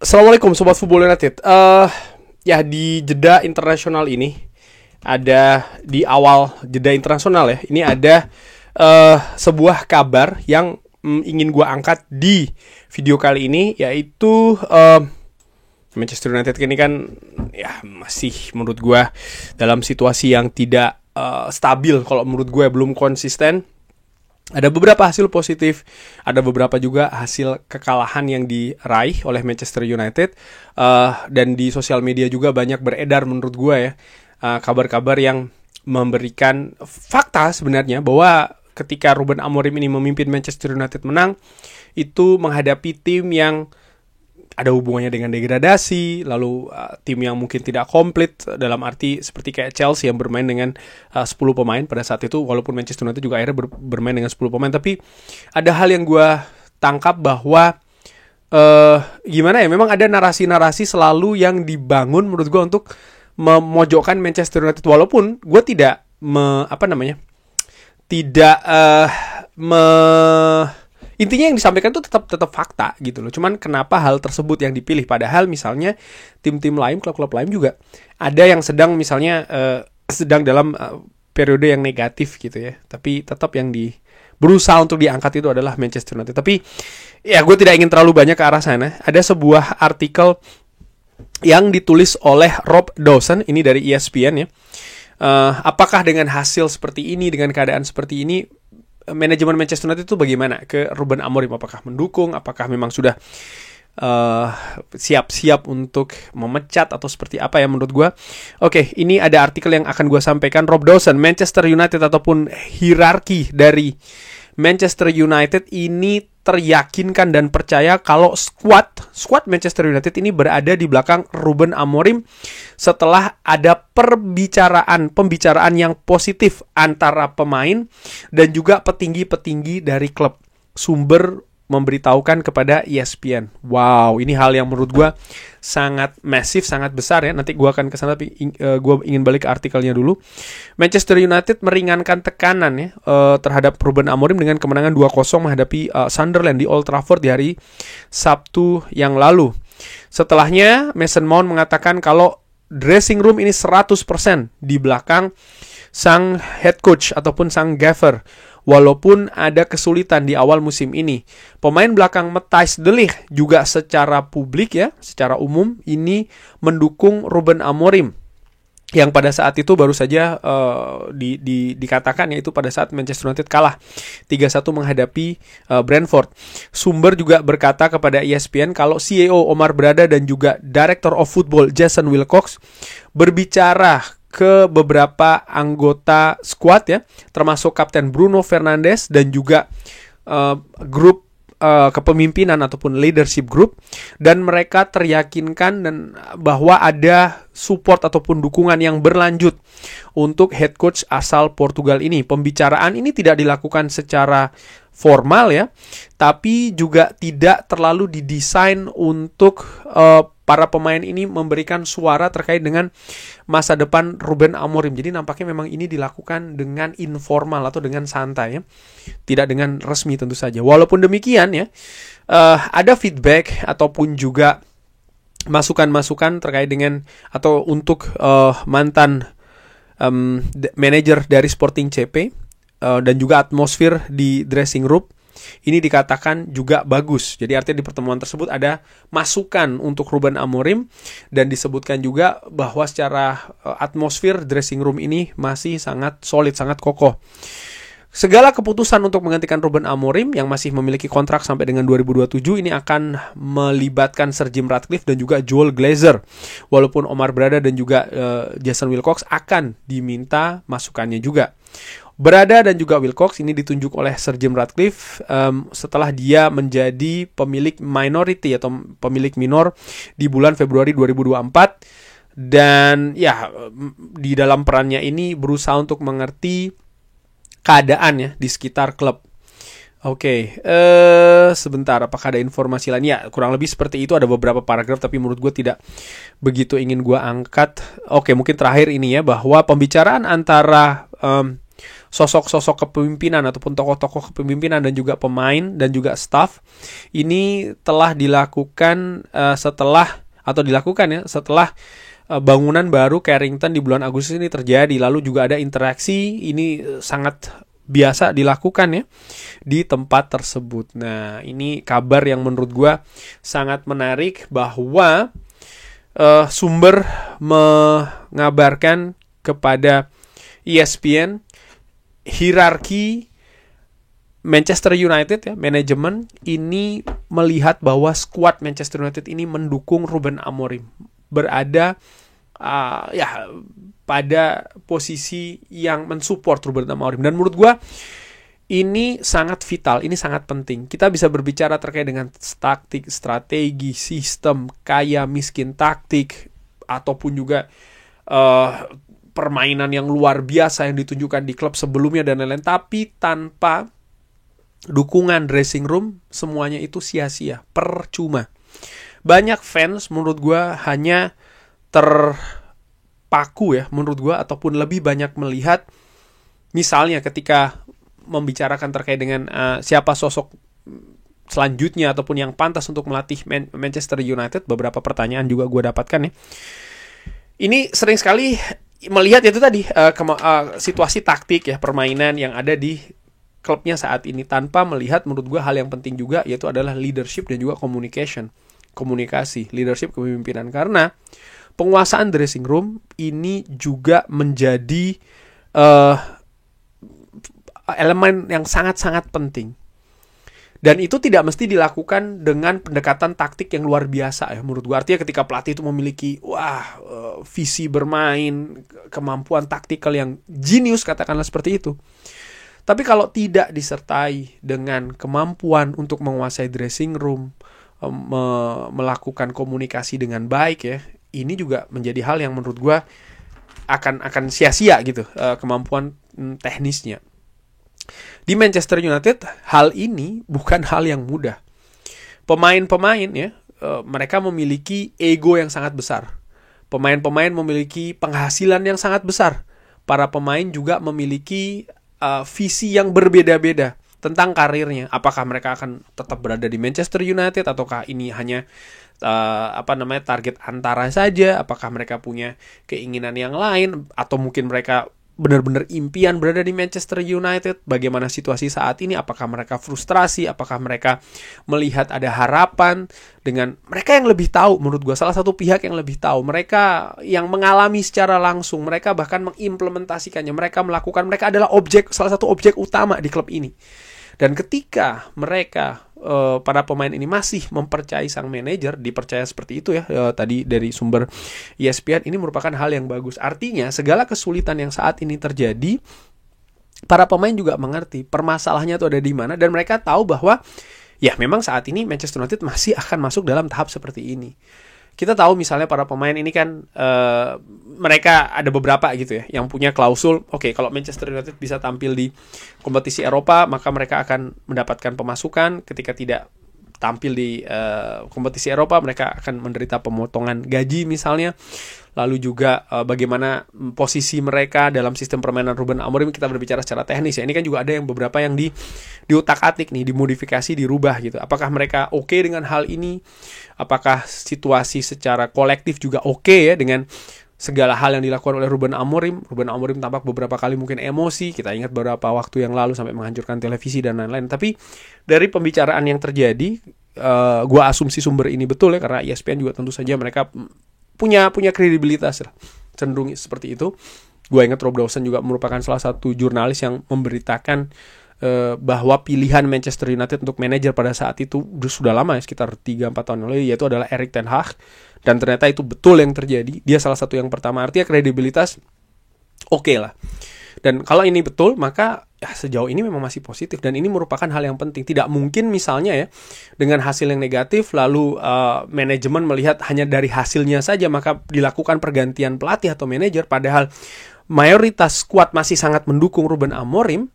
Assalamualaikum Sobat Football United. Ya di jeda internasional ini ada di awal jeda internasional ya. Ini ada sebuah kabar yang ingin gue angkat di video kali ini, yaitu Manchester United ini kan ya masih menurut gue dalam situasi yang tidak stabil. Kalau menurut gue belum konsisten. Ada beberapa hasil positif, ada beberapa juga hasil kekalahan yang diraih oleh Manchester United, dan di sosial media juga banyak beredar menurut gue ya kabar-kabar yang memberikan fakta sebenarnya bahwa ketika Ruben Amorim ini memimpin Manchester United menang, itu menghadapi tim yang ada hubungannya dengan degradasi, lalu tim yang mungkin tidak komplit, dalam arti seperti kayak Chelsea yang bermain dengan 10 pemain pada saat itu, walaupun Manchester United juga akhirnya bermain dengan 10 pemain. Tapi ada hal yang gue tangkap bahwa gimana ya, memang ada narasi-narasi selalu yang dibangun menurut gue untuk memojokkan Manchester United, walaupun gue tidak intinya yang disampaikan itu tetap fakta gitu loh. Cuman kenapa hal tersebut yang dipilih, padahal misalnya tim-tim lain, klub-klub lain juga ada yang sedang misalnya sedang dalam periode yang negatif gitu ya. Tapi tetap yang berusaha untuk diangkat itu adalah Manchester United. Tapi ya gue tidak ingin terlalu banyak ke arah sana. Ada sebuah artikel yang ditulis oleh Rob Dawson, ini dari ESPN ya. Apakah dengan hasil seperti ini, dengan keadaan seperti ini, manajemen Manchester United itu bagaimana ke Ruben Amorim? Apakah mendukung? Apakah memang sudah siap-siap untuk memecat atau seperti apa ya menurut gue? Oke, ini ada artikel yang akan gue sampaikan. Rob Dawson, Manchester United ataupun hierarki dari Manchester United ini teryakinkan dan percaya kalau squad Manchester United ini berada di belakang Ruben Amorim setelah ada pembicaraan yang positif antara pemain dan juga petinggi-petinggi dari klub. Sumber memberitahukan kepada ESPN. Wow, ini hal yang menurut gue sangat masif, sangat besar ya. Nanti gue akan kesana, tapi gue ingin balik ke artikelnya dulu. Manchester United meringankan tekanan ya terhadap Ruben Amorim dengan kemenangan 2-0 menghadapi Sunderland di Old Trafford di hari Sabtu yang lalu. Setelahnya, Mason Mount mengatakan kalau dressing room ini 100% di belakang sang head coach ataupun sang gaffer. Walaupun ada kesulitan di awal musim ini, pemain belakang Matthijs de Ligt juga secara publik ya, secara umum ini mendukung Ruben Amorim. Yang pada saat itu baru saja dikatakan, yaitu pada saat Manchester United kalah 3-1 menghadapi Brentford. Sumber juga berkata kepada ESPN kalau CEO Omar Berada dan juga Director of Football Jason Wilcox berbicara ke beberapa anggota squad ya, termasuk Kapten Bruno Fernandes dan juga grup kepemimpinan ataupun leadership group, dan mereka teryakinkan dan bahwa ada support ataupun dukungan yang berlanjut untuk head coach asal Portugal ini. Pembicaraan ini tidak dilakukan secara formal ya, tapi juga tidak terlalu didesain untuk para pemain ini memberikan suara terkait dengan masa depan Ruben Amorim. Jadi nampaknya memang ini dilakukan dengan informal atau dengan santai ya, tidak dengan resmi tentu saja. Walaupun demikian ya, ada feedback ataupun juga masukan-masukan terkait dengan atau untuk mantan manajer dari Sporting CP, dan juga atmosfer di dressing room ini dikatakan juga bagus. Jadi artinya di pertemuan tersebut ada masukan untuk Ruben Amorim, dan disebutkan juga bahwa secara atmosfer dressing room ini masih sangat solid, sangat kokoh. Segala keputusan untuk menggantikan Ruben Amorim yang masih memiliki kontrak sampai dengan 2027 ini akan melibatkan Sir Jim Ratcliffe dan juga Joel Glazer. Walaupun Omar Berada dan juga Jason Wilcox akan diminta masukannya juga. Berada dan juga Wilcox ini ditunjuk oleh Sir Jim Ratcliffe setelah dia menjadi pemilik minority atau pemilik minor di bulan Februari 2024, dan ya di dalam perannya ini berusaha untuk mengerti keadaan ya di sekitar klub. Oke, sebentar, apakah ada informasi lain? Ya, kurang lebih seperti itu, ada beberapa paragraf tapi menurut gue tidak begitu ingin gue angkat. Oke, mungkin terakhir ini ya, bahwa pembicaraan antara sosok-sosok kepemimpinan ataupun tokoh-tokoh kepemimpinan dan juga pemain dan juga staff ini telah dilakukan setelah bangunan baru Carrington di bulan Agustus ini terjadi. Lalu juga ada interaksi, ini sangat biasa dilakukan ya di tempat tersebut. Nah, ini kabar yang menurut gue sangat menarik bahwa sumber mengabarkan kepada ESPN hierarki Manchester United ya, manajemen ini melihat bahwa skuad Manchester United ini mendukung Ruben Amorim, berada pada posisi yang mensupport Ruben Amorim. Dan menurut gue ini sangat vital, ini sangat penting. Kita bisa berbicara terkait dengan taktik, strategi, sistem, kaya, miskin, taktik, ataupun juga permainan yang luar biasa yang ditunjukkan di klub sebelumnya dan lain-lain. Tapi tanpa dukungan dressing room, semuanya itu sia-sia, percuma. Banyak fans menurut gue hanya terpaku ya menurut gue, ataupun lebih banyak melihat misalnya ketika membicarakan terkait dengan siapa sosok selanjutnya ataupun yang pantas untuk melatih Manchester United. Beberapa pertanyaan juga gue dapatkan ya. Ini sering sekali melihat itu tadi situasi taktik ya, permainan yang ada di klubnya saat ini, tanpa melihat menurut gue hal yang penting juga, yaitu adalah leadership dan juga komunikasi, leadership, kepemimpinan. Karena penguasaan dressing room ini juga menjadi elemen yang sangat-sangat penting. Dan itu tidak mesti dilakukan dengan pendekatan taktik yang luar biasa ya menurut gue. Artinya ketika pelatih itu memiliki visi bermain, kemampuan taktikal yang jenius, katakanlah seperti itu. Tapi kalau tidak disertai dengan kemampuan untuk menguasai dressing room, melakukan komunikasi dengan baik ya, ini juga menjadi hal yang menurut gue akan sia-sia gitu, kemampuan teknisnya. Di Manchester United hal ini bukan hal yang mudah. Pemain-pemain ya, mereka memiliki ego yang sangat besar. Pemain-pemain memiliki penghasilan yang sangat besar. Para pemain juga memiliki visi yang berbeda-beda tentang karirnya. Apakah mereka akan tetap berada di Manchester United ataukah ini hanya target antara saja? Apakah mereka punya keinginan yang lain, atau mungkin mereka benar-benar impian berada di Manchester United? Bagaimana situasi saat ini? Apakah mereka frustrasi? Apakah mereka melihat ada harapan dengan mereka yang lebih tahu? Menurut gue salah satu pihak yang lebih tahu, mereka yang mengalami secara langsung, mereka bahkan mengimplementasikannya, mereka adalah salah satu objek utama di klub ini. Dan ketika mereka para pemain ini masih mempercayai sang manajer, dipercaya seperti itu ya, tadi dari sumber ESPN, ini merupakan hal yang bagus. Artinya segala kesulitan yang saat ini terjadi, para pemain juga mengerti permasalahannya itu ada di mana, dan mereka tahu bahwa ya memang saat ini Manchester United masih akan masuk dalam tahap seperti ini. Kita tahu misalnya para pemain ini kan mereka ada beberapa gitu ya yang punya klausul, oke, kalau Manchester United bisa tampil di kompetisi Eropa maka mereka akan mendapatkan pemasukan. Ketika tidak tampil di kompetisi Eropa mereka akan menderita pemotongan gaji misalnya. Lalu juga bagaimana posisi mereka dalam sistem permainan Ruben Amorim, kita berbicara secara teknis ya. Ini kan juga ada yang beberapa yang diutak-atik nih, dimodifikasi, dirubah gitu. Apakah mereka oke dengan hal ini? Apakah situasi secara kolektif juga oke ya dengan segala hal yang dilakukan oleh Ruben Amorim? Ruben Amorim tampak beberapa kali mungkin emosi. Kita ingat beberapa waktu yang lalu sampai menghancurkan televisi dan lain-lain. Tapi dari pembicaraan yang terjadi, gua asumsi sumber ini betul ya, karena ESPN juga tentu saja mereka punya kredibilitas lah, cenderung seperti itu. Gue ingat Rob Dawson juga merupakan salah satu jurnalis yang memberitakan bahwa pilihan Manchester United untuk manajer pada saat itu sudah lama ya, sekitar 3-4 tahun lalu, yaitu adalah Erik ten Hag. Dan ternyata itu betul yang terjadi. Dia salah satu yang pertama, artinya kredibilitas oke lah. Dan kalau ini betul, maka ya sejauh ini memang masih positif. Dan ini merupakan hal yang penting. Tidak mungkin misalnya ya, dengan hasil yang negatif, lalu manajemen melihat hanya dari hasilnya saja, maka dilakukan pergantian pelatih atau manajer. Padahal mayoritas skuad masih sangat mendukung Ruben Amorim.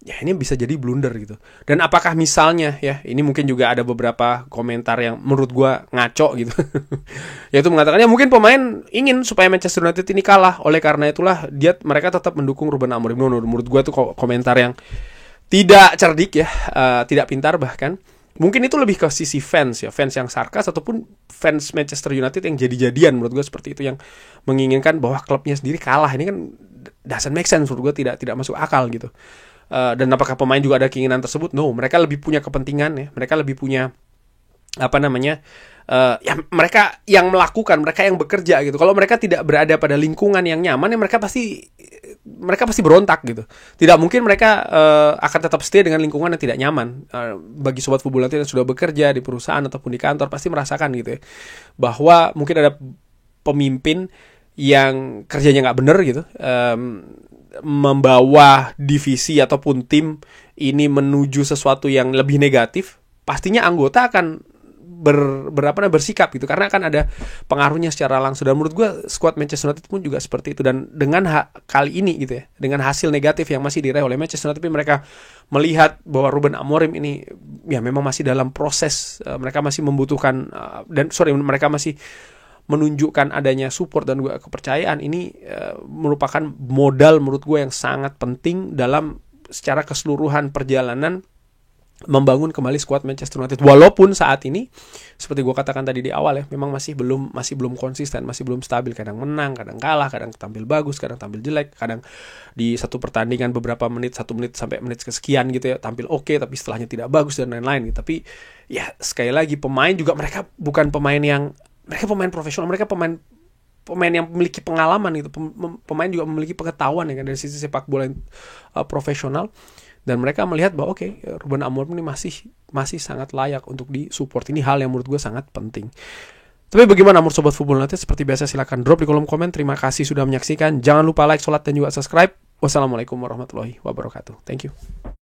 ya ini bisa jadi blunder gitu. Dan apakah misalnya ya, ini mungkin juga ada beberapa komentar yang menurut gue ngaco gitu. Yaitu mengatakan ya mungkin pemain ingin supaya Manchester United ini kalah, oleh karena itulah mereka tetap mendukung Ruben Amorim. Menurut gue tuh komentar yang tidak cerdik ya, tidak pintar bahkan. Mungkin itu lebih ke sisi fans ya, fans yang sarkas ataupun fans Manchester United yang jadi-jadian, menurut gue seperti itu, yang menginginkan bahwa klubnya sendiri kalah. Ini kan doesn't make sense menurut gue, tidak masuk akal gitu. Dan apakah pemain juga ada keinginan tersebut? No, mereka lebih punya kepentingan ya, mereka lebih punya ya mereka yang melakukan, mereka yang bekerja gitu. Kalau mereka tidak berada pada lingkungan yang nyaman ya mereka pasti berontak gitu. Tidak mungkin mereka akan tetap stay dengan lingkungan yang tidak nyaman. Bagi sobat Football United yang sudah bekerja di perusahaan ataupun di kantor pasti merasakan gitu ya, bahwa mungkin ada pemimpin yang kerjanya nggak bener gitu, membawa divisi ataupun tim ini menuju sesuatu yang lebih negatif. Pastinya anggota akan bersikap gitu, karena akan ada pengaruhnya secara langsung. Dan menurut gue skuad Manchester United pun juga seperti itu. Dan dengan kali ini gitu ya, dengan hasil negatif yang masih diraih oleh Manchester United, tapi mereka melihat bahwa Ruben Amorim ini ya memang masih dalam proses, mereka masih membutuhkan mereka masih menunjukkan adanya support dan juga kepercayaan. Ini merupakan modal menurut gue yang sangat penting dalam secara keseluruhan perjalanan membangun kembali skuad Manchester United. Walaupun saat ini seperti gue katakan tadi di awal ya, memang masih belum konsisten, masih belum stabil. Kadang menang, kadang kalah, kadang tampil bagus, kadang tampil jelek, kadang di satu pertandingan beberapa menit, 1 menit sampai menit kesekian gitu ya, tampil oke, tapi setelahnya tidak bagus dan lain-lain gitu. Tapi ya sekali lagi, pemain juga mereka bukan mereka pemain profesional, mereka pemain yang memiliki pengalaman gitu, pemain juga memiliki pengetahuan ya kan, dari sisi sepak bola profesional. Dan mereka melihat bahwa Ruben Amorim ini masih sangat layak untuk disupport. Ini hal yang menurut gue sangat penting. Tapi bagaimana menurut sobat Football United? Seperti biasa silahkan drop di kolom komen. Terima kasih sudah menyaksikan. Jangan lupa like, sholat, dan juga subscribe. Wassalamualaikum warahmatullahi wabarakatuh. Thank you.